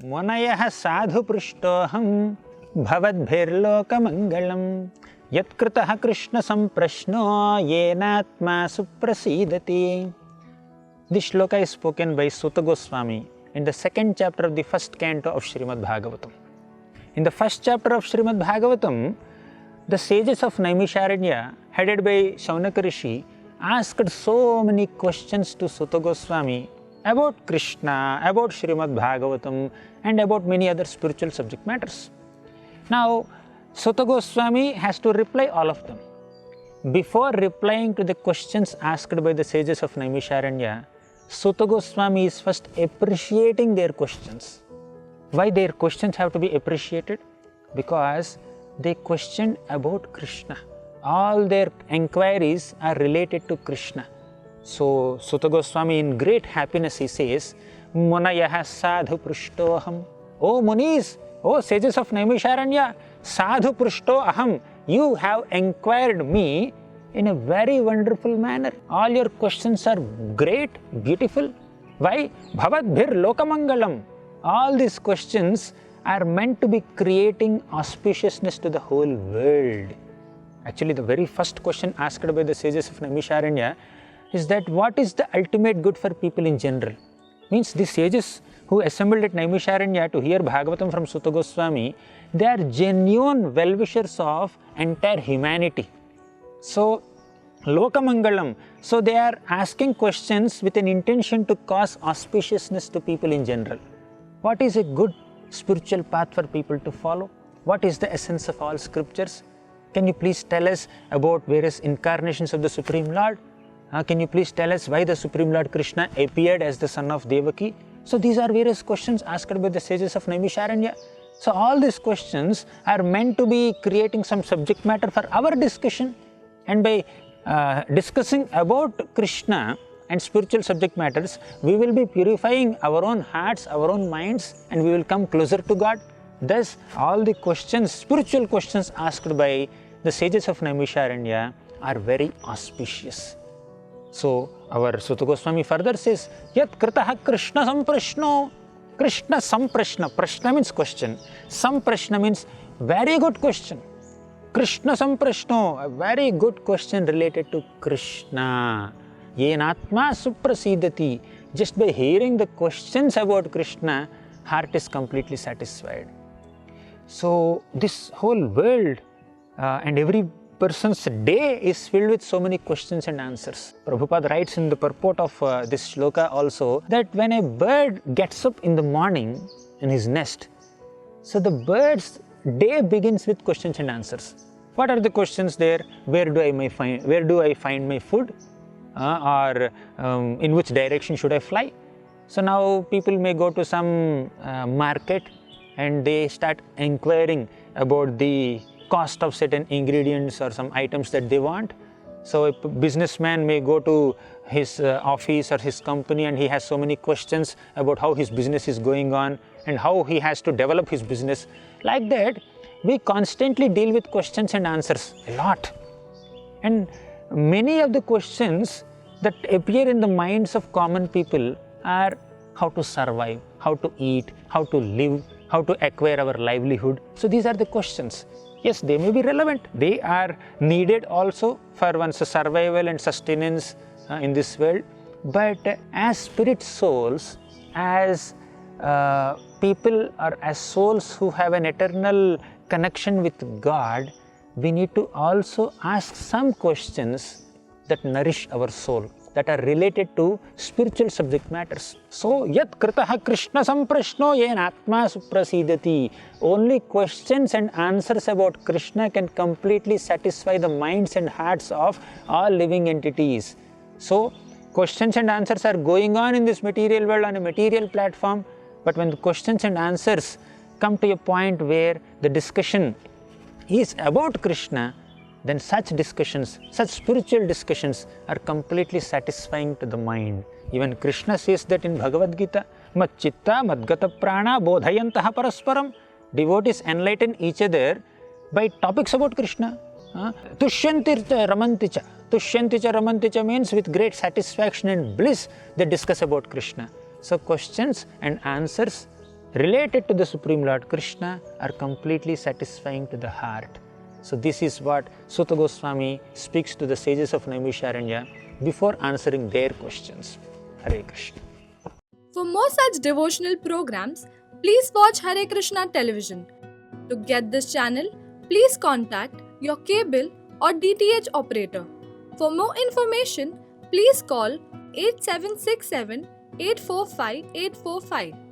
मुनयः साधु पृष्टोऽहं भवद्भिर्लोकमङ्गलं यत्कृतः Krishna संप्रश्नो येनात्मा सुप्रसीदति. This shloka is spoken by Suta Goswami in the second chapter of the first canto of Srimad Bhagavatam. In the first chapter of Srimad Bhagavatam, the sages of Naimisharanya, headed by Shaunaka Rishi, asked so many questions to Suta Goswami about Krishna, about Srimad Bhagavatam, and about many other spiritual subject matters. Now, Suta Goswami has to reply all of them. Before replying to the questions asked by the sages of Naimisharanya, Suta Goswami is first appreciating their questions. Why their questions have to be appreciated? Because they questioned about Krishna. All their enquiries are related to Krishna. So, Suta Goswami in great happiness he says, Munayah sadhu prishtoham. O Munis, O sages of Naimisharanya, sadhu prishto aham. You have enquired me in a very wonderful manner. All your questions are great, beautiful. Why? Bhavadbhir lokamangalam. All these questions are meant to be creating auspiciousness to the whole world. Actually, the very first question asked by the sages of Naimisharanya is that what is the ultimate good for people in general? Means the sages who assembled at Naimisharanya to hear Bhagavatam from Suta Goswami, they are genuine well-wishers of entire humanity. So, Lokamangalam. So, they are asking questions with an intention to cause auspiciousness to people in general. What is a good spiritual path for people to follow? What is the essence of all scriptures? Can you please tell us about various incarnations of the Supreme Lord? Can you please tell us why the Supreme Lord Krishna appeared as the son of Devaki? So these are various questions asked by the sages of Naimisharanya. So all these questions are meant to be creating some subject matter for our discussion. And by discussing about Krishna and spiritual subject matters, we will be purifying our own hearts, our own minds, and we will come closer to God. Thus, all the questions, spiritual questions asked by the sages of Naimisharanya are very auspicious. So, our Suta Goswami further says, Yat kritaha Krishna samprashno. Krishna samprashna. Prashna means question. Samprashna means very good question. Krishna samprashno, a very good question related to Krishna. Yenatma suprasidati. Just by hearing the questions about Krishna, heart is completely satisfied. So, this whole world and every person's day is filled with so many questions and answers. Prabhupada writes in the purport of this shloka also that when a bird gets up in the morning in his nest, so the bird's day begins with questions and answers. What are the questions there? Where do I find my food? Or in which direction should I fly? So now people may go to some market and they start inquiring about the cost of certain ingredients or some items that they want. So a businessman may go to his office or his company and he has so many questions about how his business is going on and how he has to develop his business. Like that, we constantly deal with questions and answers a lot. And many of the questions that appear in the minds of common people are how to survive, how to eat, how to live, how to acquire our livelihood. So these are the questions. Yes, they may be relevant. They are needed also for one's survival and sustenance in this world. But as spirit souls, as people or as souls who have an eternal connection with God, we need to also ask some questions that nourish our soul, that are related to spiritual subject matters. So, yat kritaha Krishna samprashno yen atma suprasidati. Only questions and answers about Krishna can completely satisfy the minds and hearts of all living entities. So, questions and answers are going on in this material world on a material platform, but when the questions and answers come to a point where the discussion is about Krishna, then such discussions, such spiritual discussions are completely satisfying to the mind. Even Krishna says that in Bhagavad Gita, Mat chitta madgata prana bodhayantaha parasparam. Devotees enlighten each other by topics about Krishna. Tushyantircha ramanticha. Tushyanticha ramanticha means with great satisfaction and bliss they discuss about Krishna. So questions and answers related to the Supreme Lord Krishna are completely satisfying to the heart. So this is what Suta Goswami speaks to the sages of Naimisharanya before answering their questions. Hare Krishna. For more such devotional programs, please watch Hare Krishna television. To get this channel, please contact your cable or DTH operator. For more information, please call 8767 845 845.